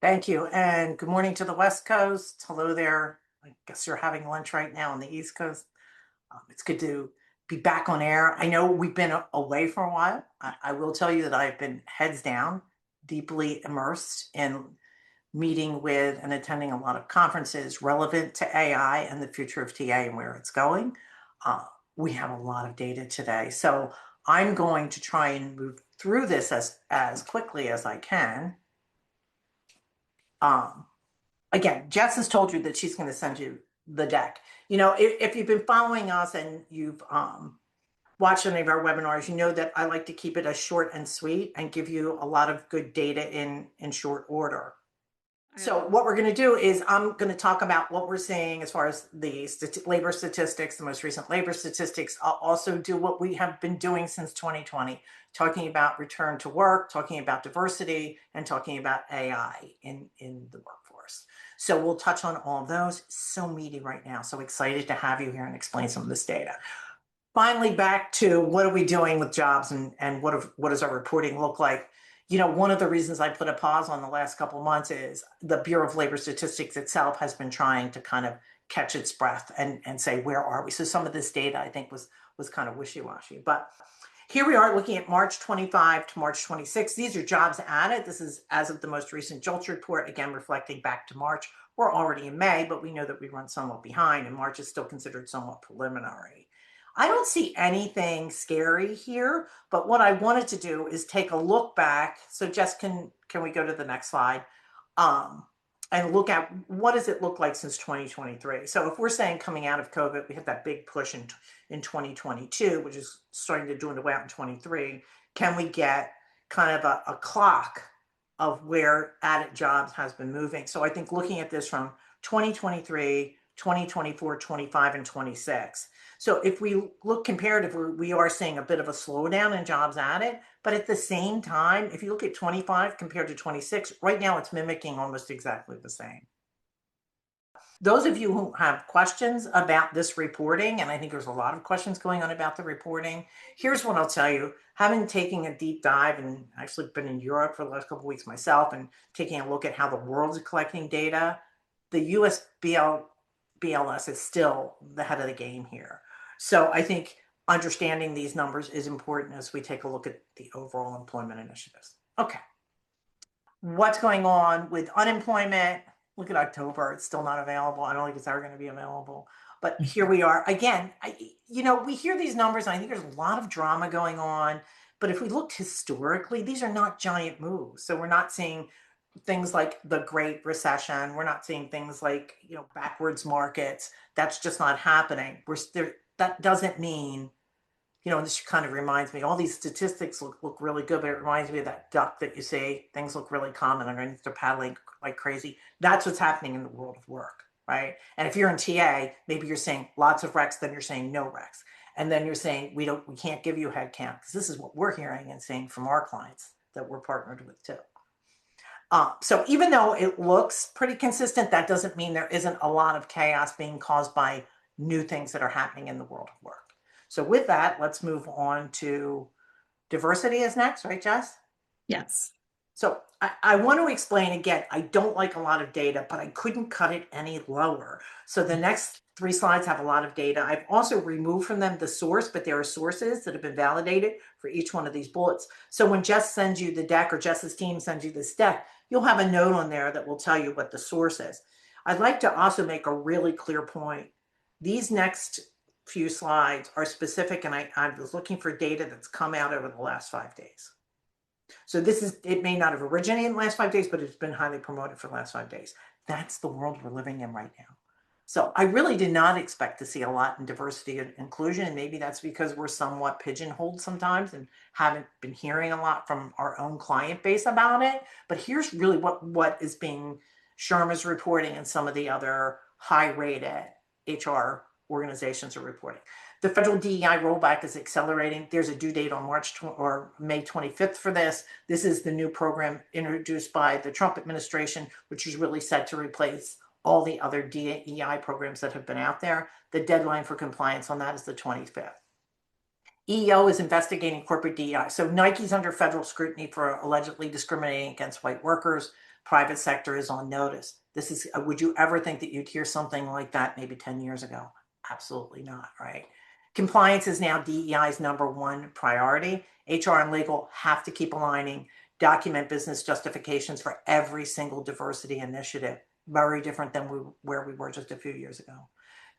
Thank you. And good morning to the West Coast. Hello there. I guess you're having lunch right now on the East Coast. It's good to be back on air. I know we've been away for a while. I will tell you that I've been heads down, deeply immersed in meeting with and attending a lot of conferences relevant to AI and the future of TA and where it's going. Uh, we have a lot of data today. So I'm going to try and move through this as quickly as I can. Um, Again, Jess has told you that she's going to send you the deck. If you've been following us and you've watched any of our webinars, you know that I like to keep it as short and sweet and give you a lot of good data in short order. So what we're going to do is I'm going to talk about what we're seeing as far as the labor statistics, the most recent labor statistics. I'll also do what we have been doing since 2020, talking about return to work, talking about diversity, and talking about AI in the workforce. So we'll touch on all of those. So meaty right now. So excited to have you here and explain some of this data. Finally, back to what are we doing with jobs and what does our reporting look like? One of the reasons I put a pause on the last couple of months is the Bureau of Labor Statistics itself has been trying to kind of catch its breath and say, where are we? So some of this data I think was kind of wishy-washy. But here we are looking at March 25 to March 26. These are jobs added. This is as of the most recent JOLTS report, again, reflecting back to March. We're already in May, but we know that we run somewhat behind, and March is still considered somewhat preliminary. I don't see anything scary here, but what I wanted to do is take a look back. So Jess, can we go to the next slide? And look at what does it look like since 2023. So if we're saying coming out of COVID, we had that big push in 2022, which is starting to dwindle out in 23. Can we get kind of a clock of where added jobs has been moving? So I think looking at this from 2023, 2024, 25, and 26. So if we look comparatively, we are seeing a bit of a slowdown in jobs added, but at the same time, if you look at 25 compared to 26, right now it's mimicking almost exactly the same. Those of you who have questions about this reporting, and I think there's a lot of questions going on about the reporting, here's what I'll tell you. Having taken a deep dive and actually been in Europe for the last couple of weeks myself and taking a look at how the world is collecting data, the US BLS is still the head of the game here. So I think understanding these numbers is important as we take a look at the overall employment initiatives. Okay. What's going on with unemployment? Look at October. It's still not available. I don't think it's ever going to be available. But here we are. Again, we hear these numbers, and I think there's a lot of drama going on. But if we looked historically, these are not giant moves. So we're not seeing things like the Great Recession. We're not seeing things like, backwards markets. That's just not happening. That doesn't mean, this kind of reminds me, all these statistics look really good, but it reminds me of that duck that you see, things look really common underneath, they're paddling like crazy. That's what's happening in the world of work, right? And if you're in TA, maybe you're saying lots of recs, then you're saying no recs. And then you're saying, we can't give you headcount, because this is what we're hearing and seeing from our clients that we're partnered with too. So even though it looks pretty consistent, that doesn't mean there isn't a lot of chaos being caused by new things that are happening in the world of work. So with that, let's move on to diversity is next, right, Jess? Yes. So I want to explain again, I don't like a lot of data, but I couldn't cut it any lower. So the next 3 slides have a lot of data. I've also removed from them the source, but there are sources that have been validated for each one of these bullets. So when Jess sends you the deck, or Jess's team sends you this deck, you'll have a note on there that will tell you what the source is. I'd like to also make a really clear point. These next few slides are specific, and I was looking for data that's come out over the last 5 days. So it may not have originated in the last 5 days, but it's been highly promoted for the last 5 days. That's the world we're living in right now. So I really did not expect to see a lot in diversity and inclusion, and maybe that's because we're somewhat pigeonholed sometimes and haven't been hearing a lot from our own client base about it. But here's really what is being, Sharma's reporting, and some of the other high-rated HR organizations are reporting. The federal DEI rollback is accelerating. There's a due date on May 25th for this. This is the new program introduced by the Trump administration, which is really set to replace all the other DEI programs that have been out there. The deadline for compliance on that is the 25th. EEO is investigating corporate DEI. So Nike's under federal scrutiny for allegedly discriminating against white workers. Private sector is on notice. This is, would you ever think that you'd hear something like that maybe 10 years ago? Absolutely not, right? Compliance is now DEI's #1 priority. HR and legal have to keep aligning, document business justifications for every single diversity initiative. Very different than where we were just a few years ago.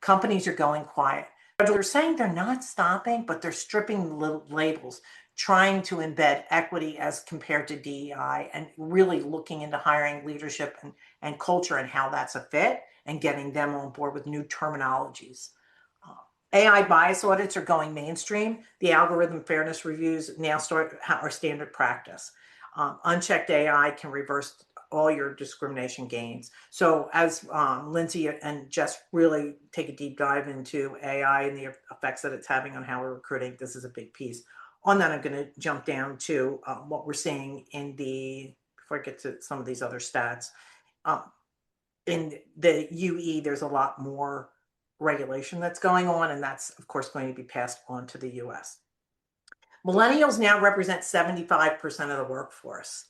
Companies are going quiet. They're saying they're not stopping, but they're stripping little labels, trying to embed equity as compared to DEI, and really looking into hiring, leadership, and culture and how that's a fit, and getting them on board with new terminologies. AI bias audits are going mainstream. The algorithm fairness reviews now are standard practice. Unchecked AI can reverse all your discrimination gains. So as Lindsay and Jess really take a deep dive into AI and the effects that it's having on how we're recruiting, this is a big piece. On that, I'm going to jump down to what we're seeing in before I get to some of these other stats. In the UE, there's a lot more regulation that's going on, and that's, of course, going to be passed on to the US. Millennials now represent 75% of the workforce.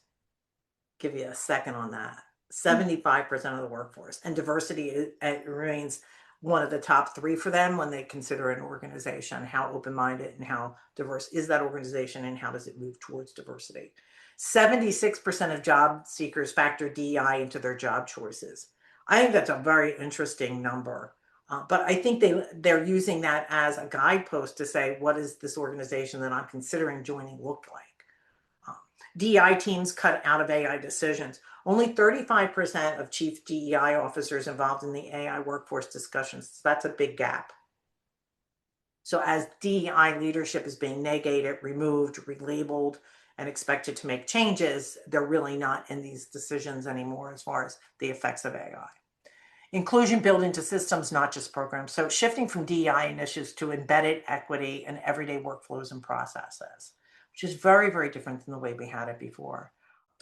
Give you a second on that. 75% of the workforce, and diversity remains one of the top 3 for them when they consider an organization. How open-minded and how diverse is that organization, and how does it move towards diversity? 76% of job seekers factor DEI into their job choices. I think that's a very interesting number. But I think they're using that as a guidepost to say, what is this organization that I'm considering joining look like? DEI teams cut out of AI decisions. Only 35% of chief DEI officers involved in the AI workforce discussions. So that's a big gap. So as DEI leadership is being negated, removed, relabeled, and expected to make changes, they're really not in these decisions anymore as far as the effects of AI. Inclusion built into systems, not just programs. So shifting from DEI initiatives to embedded equity and everyday workflows and processes, which is very, very different than the way we had it before.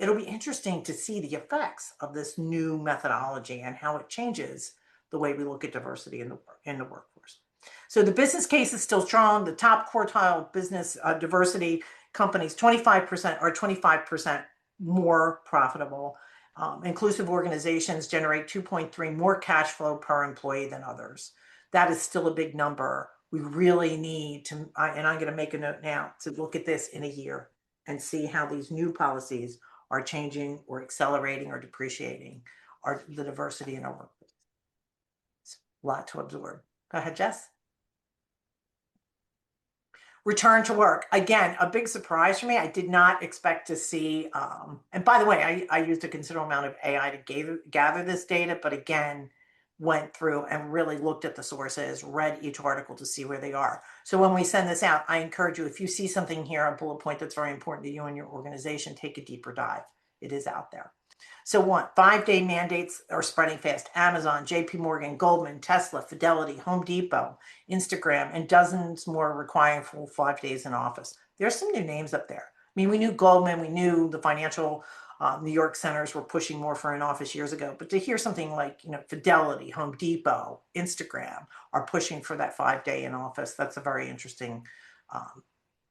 It'll be interesting to see the effects of this new methodology and how it changes the way we look at diversity in the workforce. So the business case is still strong. The top quartile business diversity companies, 25% are 25% more profitable. Inclusive organizations generate 2.3 more cash flow per employee than others. That is still a big number. We really need to, and I'm going to make a note now, to look at this in a year and see how these new policies are changing or accelerating or depreciating the diversity in our workplace. It's a lot to absorb. Go ahead, Jess. Return to work. Again, a big surprise for me. I did not expect to see, and by the way, I used a considerable amount of AI to gather this data, but again, went through and really looked at the sources, read each article to see where they are. So when we send this out, I encourage you, if you see something here, a bullet point that's very important to you and your organization, take a deeper dive. It is out there. So 5-day mandates are spreading fast. Amazon, JP Morgan, Goldman, Tesla, Fidelity, Home Depot, Instagram, and dozens more requiring full 5 days in office. There's some new names up there. I mean, we knew Goldman, we knew the financial New York centers were pushing more for an office years ago, but to hear something like, Fidelity, Home Depot, Instagram are pushing for that 5-day in office, that's a very interesting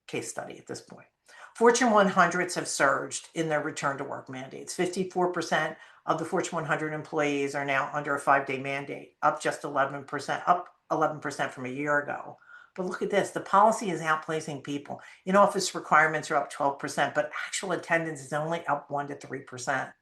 case study at this point. Fortune 100s have surged in their return to work mandates. 54% of the Fortune 100 employees are now under a 5-day mandate, up 11% from a year ago. But look at this, the policy is outplacing people. In-office requirements are up 12%, but actual attendance is only up 1 to 3%.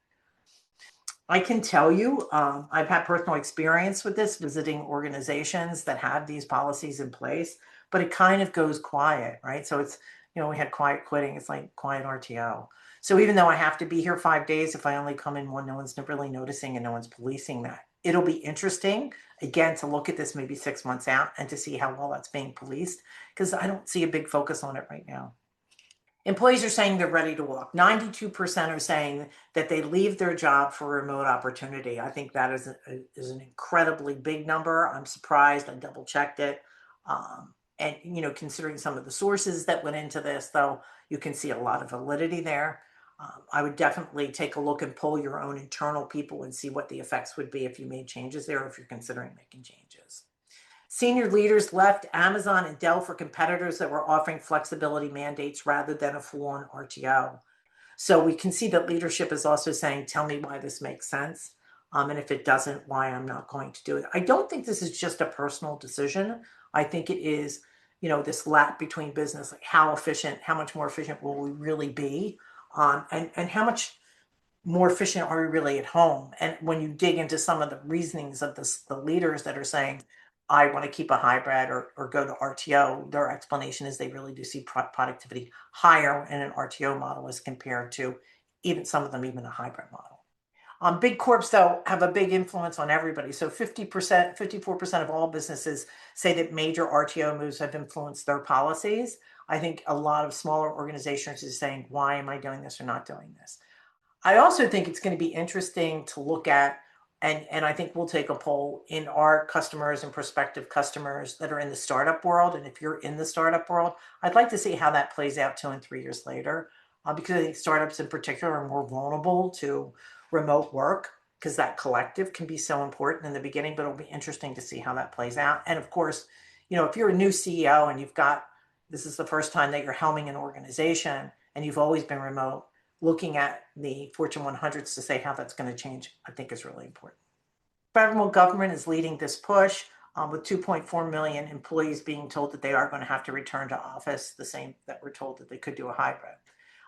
I can tell you, I've had personal experience with this, visiting organizations that have these policies in place, but it kind of goes quiet, right? So it's, we had quiet quitting. It's like quiet RTO. So even though I have to be here 5 days, if I only come in one, no one's really noticing and no one's policing that. It'll be interesting, again, to look at this maybe 6 months out and to see how well that's being policed, because I don't see a big focus on it right now. Employees are saying they're ready to walk. 92% are saying that they leave their job for a remote opportunity. I think that is an incredibly big number. I'm surprised. I double checked it. And, considering some of the sources that went into this, though, you can see a lot of validity there. I would definitely take a look and poll your own internal people and see what the effects would be if you made changes there, or if you're considering making changes. Senior leaders left Amazon and Dell for competitors that were offering flexibility mandates rather than a full-on RTO. So we can see that leadership is also saying, tell me why this makes sense. And if it doesn't, why I'm not going to do it. I don't think this is just a personal decision. I think it is, this lap between business, like how much more efficient will we really be? And how much more efficient are we really at home? And when you dig into some of the reasonings of the leaders that are saying, I want to keep a hybrid or go to RTO, their explanation is they really do see productivity higher in an RTO model as compared to some of them, even a hybrid model. Big corps, though, have a big influence on everybody. So 50%, 54% of all businesses say that major RTO moves have influenced their policies. I think a lot of smaller organizations are saying, why am I doing this or not doing this? I also think it's going to be interesting to look at, and I think we'll take a poll in our customers and prospective customers that are in the startup world. And if you're in the startup world, I'd like to see how that plays out 2 and 3 years later, because I think startups in particular are more vulnerable to remote work because that collective can be so important in the beginning, but it'll be interesting to see how that plays out. And of course, if you're a new CEO and this is the first time that you're helming an organization and you've always been remote, looking at the Fortune 100s to say how that's going to change, I think is really important. Federal government is leading this push with 2.4 million employees being told that they are going to have to return to office, the same that we're told that they could do a hybrid.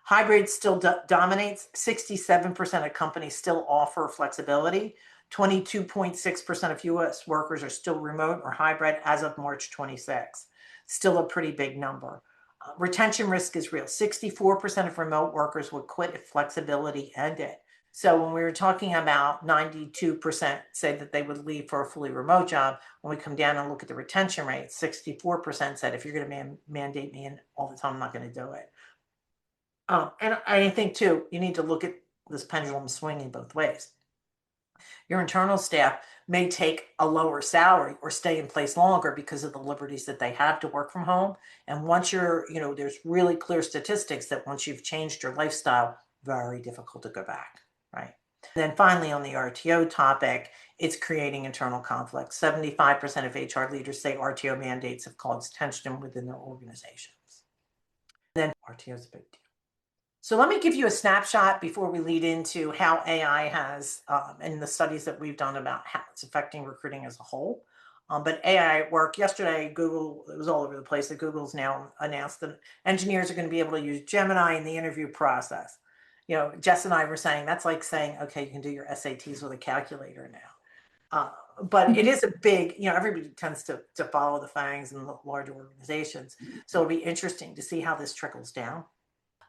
Hybrid still dominates. 67% of companies still offer flexibility. 22.6% of US workers are still remote or hybrid as of March 26. Still a pretty big number. Retention risk is real. 64% of remote workers would quit if flexibility ended. So when we were talking about 92% say that they would leave for a fully remote job, when we come down and look at the retention rate, 64% said, if you're going to mandate me in all the time, I'm not going to do it. And I think, too, you need to look at this pendulum swinging both ways. Your internal staff may take a lower salary or stay in place longer because of the liberties that they have to work from home. And once there's really clear statistics that once you've changed your lifestyle, very difficult to go back, right? And then finally, on the RTO topic, it's creating internal conflict. 75% of HR leaders say RTO mandates have caused tension within their organizations. Then RTO is a big deal. So let me give you a snapshot before we lead into how AI has, and the studies that we've done about how it's affecting recruiting as a whole. But AI at work, yesterday, Google, it was all over the place, that Google's now announced that engineers are going to be able to use Gemini in the interview process. Jess and I were saying, that's like saying, okay, you can do your SATs with a calculator now. But it is a big, everybody tends to follow the FANGs in the large organizations. So it'll be interesting to see how this trickles down.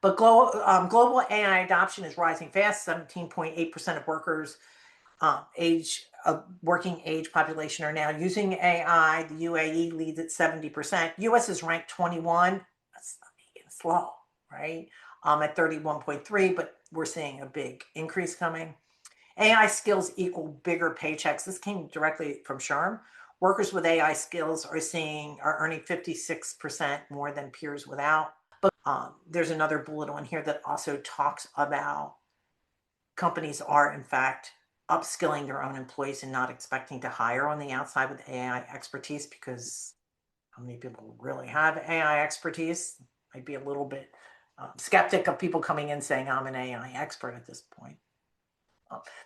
But global AI adoption is rising fast. 17.8% of workers working age population are now using AI. The UAE leads at 70%. US is ranked 21. That's slow, right? At 31.3, but we're seeing a big increase coming. AI skills equal bigger paychecks. This came directly from SHRM. Workers with AI skills are earning 56% more than peers without. But there's another bullet on here that also talks about companies are, in fact, upskilling their own employees and not expecting to hire on the outside with AI expertise, because how many people really have AI expertise? I'd be a little bit skeptic of people coming in saying, I'm an AI expert at this point.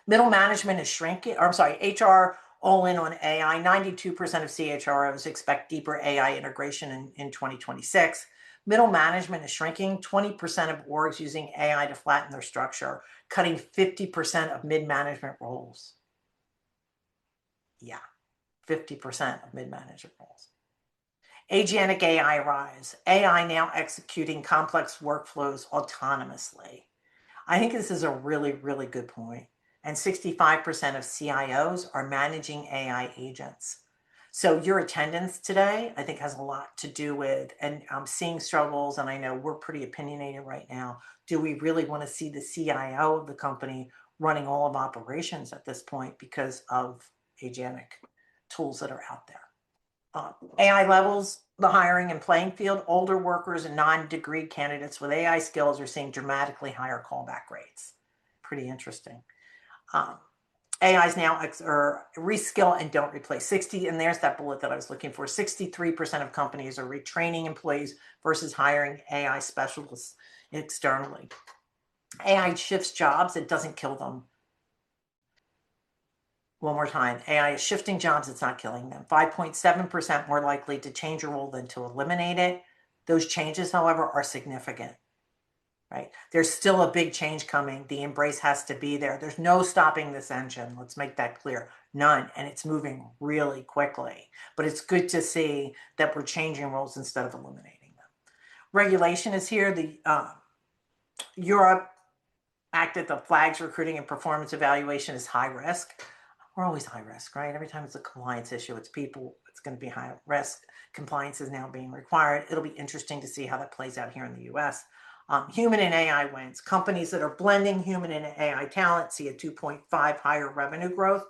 Middle management is shrinking. HR all in on AI. 92% of CHROs expect deeper AI integration in 2026. Middle management is shrinking. 20% of orgs using AI to flatten their structure, cutting 50% of mid-management roles. Yeah, 50% of mid-management roles. Agentic AI rise. AI now executing complex workflows autonomously. I think this is a really, really good point. And 65% of CIOs are managing AI agents. So your attendance today, I think, has a lot to do with, and I'm seeing struggles, and I know we're pretty opinionated right now. Do we really want to see the CIO of the company running all of operations at this point because of agentic tools that are out there? AI levels the hiring and playing field. Older workers and non-degree candidates with AI skills are seeing dramatically higher callback rates. Pretty interesting. AIs now reskill and don't replace. And there's that bullet that I was looking for. 63% of companies are retraining employees versus hiring AI specialists externally. AI shifts jobs, it doesn't kill them. One more time, AI is shifting jobs, it's not killing them. 5.7% more likely to change a role than to eliminate it. Those changes, however, are significant, right? There's still a big change coming. The embrace has to be there. There's no stopping this engine. Let's make that clear. None. And it's moving really quickly. But it's good to see that we're changing roles instead of eliminating them. Regulation is here. The Europe acted the flags recruiting and performance evaluation is high risk. We're always high risk, right? Every time it's a compliance issue, it's people, it's going to be high risk. Compliance is now being required. It'll be interesting to see how that plays out here in the US. Human and AI wins. Companies that are blending human and AI talent see a 2.5 higher revenue growth.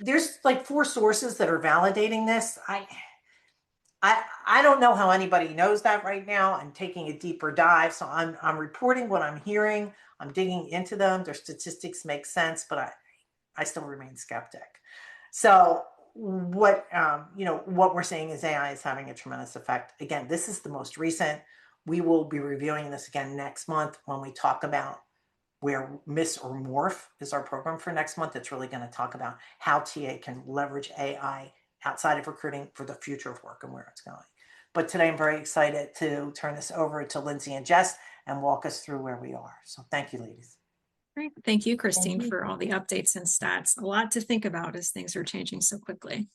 There's like 4 sources that are validating this. I don't know how anybody knows that right now. I'm taking a deeper dive. So I'm reporting what I'm hearing. I'm digging into them. Their statistics make sense, but I still remain skeptic. So what what we're seeing is AI is having a tremendous effect. Again, this is the most recent. We will be reviewing this again next month when we talk about where Miss or Morph is our program for next month. It's really going to talk about how TA can leverage AI outside of recruiting for the future of work and where it's going. But today I'm very excited to turn this over to Lindsay and Jess and walk us through where we are. So thank you, ladies. Great. Thank you, Christine, for all the updates and stats. A lot to think about as things are changing so quickly.